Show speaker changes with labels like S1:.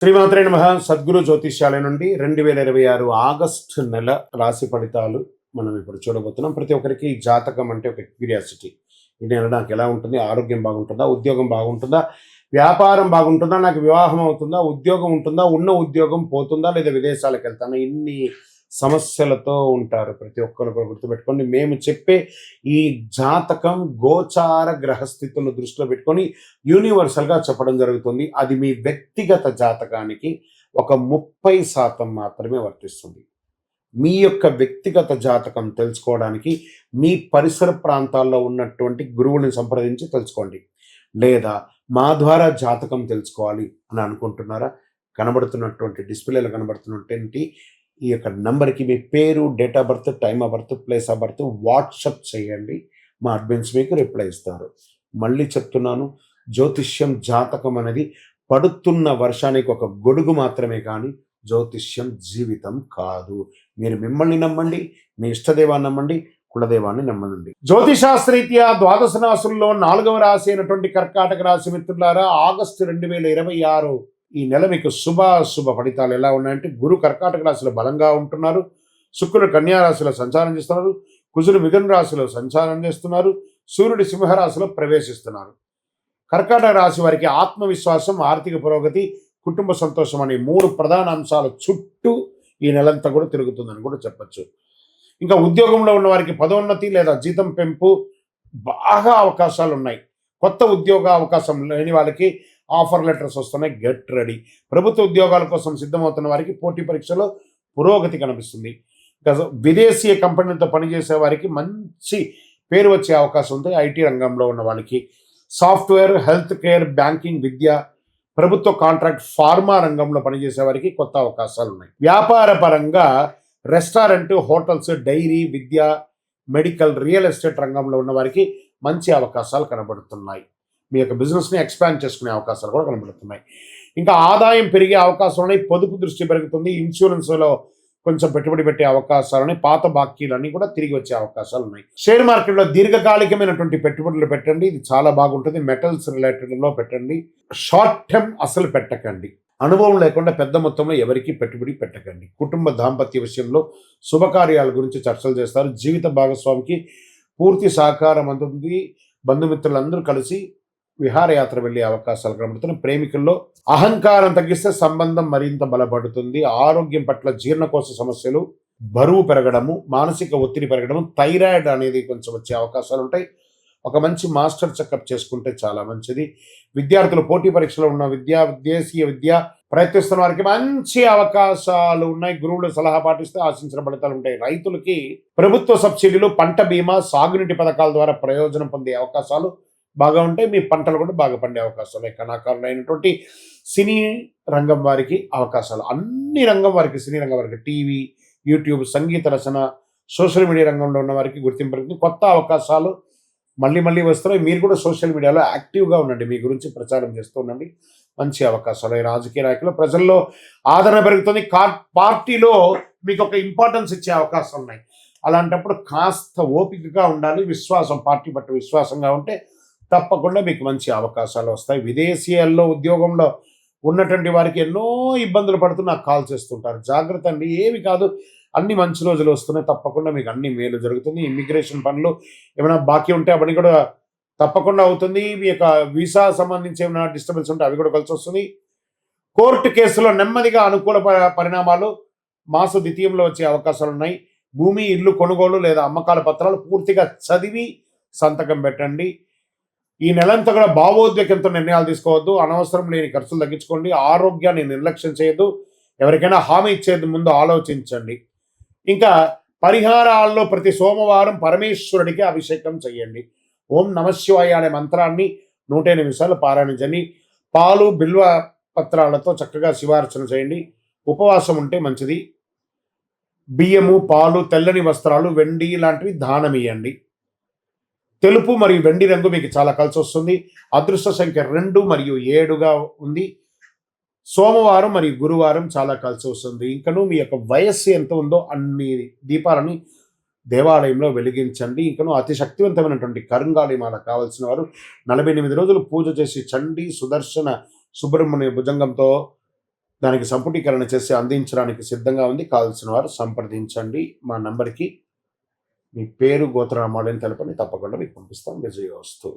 S1: శ్రీమాత్రే నమః. సద్గురు జ్యోతిష్యాలయం నుండి 2026 ఆగస్టు నెల రాశి ఫలితాలు మనం ఇప్పుడు చూడబోతున్నాం. ప్రతి ఒక్కరికి జాతకం అంటే ఒక క్యూరియాసిటీ. ఈ నెల నాకు ఎలా ఉంటుంది, ఆరోగ్యం బాగుంటుందా, ఉద్యోగం బాగుంటుందా, వ్యాపారం బాగుంటుందా, నాకు వివాహం అవుతుందా, ఉద్యోగం ఉంటుందా, ఉన్న ఉద్యోగం పోతుందా, లేదా విదేశాలకు వెళ్తానా, ఇన్ని సమస్యలతో ఉంటారు ప్రతి ఒక్కరు. కూడా గుర్తుపెట్టుకోండి, మేము చెప్పే ఈ జాతకం గోచార గ్రహస్థితులను దృష్టిలో పెట్టుకొని యూనివర్సల్గా చెప్పడం జరుగుతుంది. అది మీ వ్యక్తిగత జాతకానికి ఒక 30% మాత్రమే వర్తిస్తుంది. మీ యొక్క వ్యక్తిగత జాతకం తెలుసుకోవడానికి మీ పరిసర ప్రాంతాల్లో ఉన్నటువంటి గురువుని సంప్రదించి తెలుసుకోండి. లేదా మా ద్వారా జాతకం తెలుసుకోవాలి అని అనుకుంటున్నారా? కనబడుతున్నటువంటి డిస్ప్లేలో కనబడుతున్నటువంటి ఈ యొక్క నంబర్కి మీ పేరు, date of birth, time of birth, place of birth WhatsApp చేయండి. మా అడ్మిన్స్ మీకు రిప్లై ఇస్తారు. మళ్ళీ చెప్తున్నాను, జ్యోతిష్యం జాతకం అనేది పడుతున్న వర్షానికి ఒక గొడుగు మాత్రమే, కానీ జ్యోతిష్యం జీవితం కాదు. మీరు మిమ్మల్ని నమ్మండి, మీ ఇష్టదేవాన్ని నమ్మండి, కులదేవాన్ని నమ్మండి. జ్యోతిశాస్త్రరీత్యా ద్వాదశ రాశుల్లో 4వ రాశి అయినటువంటి కర్కాటక రాశి మిత్రులారా, ఆగస్టు 2026 ఈ నెల మీకు శుభ ఫలితాలు ఎలా ఉన్నాయంటే, గురు కర్కాటక రాశిలో బలంగా ఉంటున్నారు, శుక్రుడు కన్యా రాశిలో సంచారం చేస్తున్నారు, కుజుడు మిథున రాశిలో సంచారం చేస్తున్నారు, సూర్యుడు సింహరాశిలో ప్రవేశిస్తున్నారు. కర్కాటక రాశి వారికి ఆత్మవిశ్వాసం, ఆర్థిక పురోగతి, కుటుంబ సంతోషం అనే 3 ప్రధాన అంశాల చుట్టూ ఈ నెలంతా కూడా తిరుగుతుందని కూడా చెప్పచ్చు. ఇంకా ఉద్యోగంలో ఉన్న వారికి పదోన్నతి లేదా జీతం పెంపు బాగా అవకాశాలు ఉన్నాయి. కొత్త ఉద్యోగ అవకాశం లేని వాళ్ళకి ఆఫర్ లెటర్స్ వస్తున్నాయి, గెట్ రెడీ. ప్రభుత్వ ఉద్యోగాల కోసం సిద్ధమవుతున్న వారికి పోటీ పరీక్షలో పురోగతి కనిపిస్తుంది. విదేశీయ కంపెనీలతో పనిచేసే వారికి మంచి పేరు వచ్చే అవకాశం ఉంది. ఐటీ రంగంలో ఉన్న వాళ్ళకి, సాఫ్ట్వేర్, హెల్త్ కేర్, బ్యాంకింగ్, విద్య, ప్రభుత్వ కాంట్రాక్ట్, ఫార్మా రంగంలో పనిచేసే వారికి కొత్త అవకాశాలు ఉన్నాయి. వ్యాపార పరంగా రెస్టారెంట్, హోటల్స్, డైరీ, విద్య, మెడికల్, రియల్ ఎస్టేట్ రంగంలో ఉన్న వారికి మంచి అవకాశాలు కనబడుతున్నాయి. మీ యొక్క బిజినెస్ని ఎక్స్పాండ్ చేసుకునే అవకాశాలు కూడా కనబడుతున్నాయి. ఇంకా ఆదాయం పెరిగే అవకాశాలు ఉన్నాయి. పొదుపు దృష్టి పెరుగుతుంది. ఇన్సూరెన్స్లో కొంచెం పెట్టుబడి పెట్టే అవకాశాలని, పాత బాకీలన్నీ కూడా తిరిగి వచ్చే అవకాశాలు ఉన్నాయి. షేర్ మార్కెట్లో దీర్ఘకాలికమైనటువంటి పెట్టుబడులు పెట్టండి, ఇది చాలా బాగుంటుంది. మెటల్స్ రిలేటెడ్లో పెట్టండి. షార్ట్ టర్మ్ అసలు పెట్టకండి. అనుభవం లేకుండా పెద్ద మొత్తంలో ఎవరికి పెట్టుబడి పెట్టకండి. కుటుంబ దాంపత్య విషయంలో శుభకార్యాల గురించి చర్చలు చేస్తారు. జీవిత భాగస్వామికి పూర్తి సహకారం అందుతుంది. బంధుమిత్రులందరూ కలిసి విహారయాత్ర వెళ్ళే అవకాశాలు కనబడుతున్నాయి. ప్రేమికుల్లో అహంకారం తగ్గిస్తే సంబంధం మరింత బలపడుతుంది. ఆరోగ్యం పట్ల జీర్ణకోశ సమస్యలు, బరువు పెరగడము, మానసిక ఒత్తిడి పెరగడము, థైరాయిడ్ అనేది కొంచెం వచ్చే అవకాశాలు ఉంటాయి. ఒక మంచి మాస్టర్ చెకప్ చేసుకుంటే చాలా మంచిది. విద్యార్థులు పోటీ పరీక్షలో ఉన్న విదేశీయ విద్య ప్రయత్నిస్తున్న వారికి మంచి అవకాశాలు ఉన్నాయి. గురువుల సలహా పాటిస్తే ఆశించిన ఫలితాలు ఉంటాయి. రైతులకి ప్రభుత్వ సబ్సిడీలు, పంట బీమా, సాగునీటి పథకాల ద్వారా ప్రయోజనం పొందే అవకాశాలు బాగా ఉంటాయి. మీ పంటలు కూడా బాగా పండే అవకాశాలు. కళాకారులు అయినటువంటి సినీ రంగం వారికి అవకాశాలు, అన్ని రంగం వారికి, సినీ రంగం వారికి, టీవీ, యూట్యూబ్, సంగీత రచన, సోషల్ మీడియా రంగంలో ఉన్న వారికి గుర్తింపు, కొత్త అవకాశాలు మళ్ళీ వస్తున్నాయి. మీరు కూడా సోషల్ మీడియాలో యాక్టివ్గా ఉండండి, మీ గురించి ప్రచారం చేస్తూ ఉండండి. మంచి అవకాశాలు. రాజకీయ నాయకులు, ప్రజల్లో ఆదరణ పెరుగుతుంది. పార్టీలో మీకు ఒక ఇంపార్టెన్స్ ఇచ్చే అవకాశం ఉన్నాయి. అలాంటప్పుడు కాస్త ఓపికగా ఉండాలి. విశ్వాసం, పార్టీ పట్ల విశ్వాసంగా ఉంటే తప్పకుండా మీకు మంచి అవకాశాలు వస్తాయి. విదేశీయాల్లో ఉద్యోగంలో ఉన్నటువంటి వారికి ఎన్నో ఇబ్బందులు పడుతూ నాకు కాల్ చేస్తుంటారు. జాగ్రత్త అండి, ఏమి కాదు, అన్ని మంచి రోజులు వస్తున్నాయి. తప్పకుండా మీకు అన్ని మేలు జరుగుతుంది. ఇమ్మిగ్రేషన్ పనులు ఏమైనా బాకీ ఉంటే అవన్నీ కూడా తప్పకుండా అవుతుంది. మీ యొక్క వీసా సంబంధించి ఏమైనా డిస్టర్బెన్స్ ఉంటే అవి కూడా కలిసి వస్తుంది. కోర్టు కేసులో నెమ్మదిగా అనుకూల పరిణామాలు మాస ద్వితీయంలో వచ్చే అవకాశాలు ఉన్నాయి. భూమి, ఇల్లు కొనుగోలు లేదా అమ్మకాల పత్రాలు పూర్తిగా చదివి సంతకం పెట్టండి. ఈ నెలంతా కూడా భావోద్వేగంతో నిర్ణయాలు తీసుకోవద్దు. అనవసరం లేని ఖర్చులు తగ్గించుకోండి. ఆరోగ్యాన్ని నిర్లక్ష్యం చేయొద్దు. ఎవరికైనా హామీ ఇచ్చేది ముందు ఆలోచించండి. ఇంకా పరిహారాల్లో ప్రతి సోమవారం పరమేశ్వరుడికి అభిషేకం చేయండి. ఓం నమశివాయ అనే మంత్రాన్ని 108 సార్లు పారాయణించండి. పాలు, బిల్వ పత్రాలతో చక్కగా శివార్చన చేయండి. ఉపవాసం ఉంటే మంచిది. బియ్యము, పాలు, తెల్లని వస్త్రాలు, వెండి లాంటివి దానం ఇవ్వండి. తెలుపు మరియు వెండి రంగు మీకు చాలా కలిసి వస్తుంది. అదృష్ట సంఖ్య 2 మరియు 7గా ఉంది. సోమవారం మరియు గురువారం చాలా కలిసి వస్తుంది. ఇంకను మీ యొక్క వయస్సు ఎంత ఉందో అన్ని దీపాలని దేవాలయంలో వెలిగించండి. ఇంకను అతి శక్తివంతమైనటువంటి కరుంగాళి మాల కావాల్సిన వారు 48 రోజులు పూజ చేసి చండీ, సుదర్శన, సుబ్రహ్మణ్య భుజంగంతో దానికి సంపుటీకరణ చేసి అందించడానికి సిద్ధంగా ఉంది. కావాల్సిన వారు సంప్రదించండి. మా నంబర్‌కి మీ పేరు, గోత్రనామాలను తెలపండి. తప్పకుండా మీకు పంపిస్తాం. విజయోస్తు.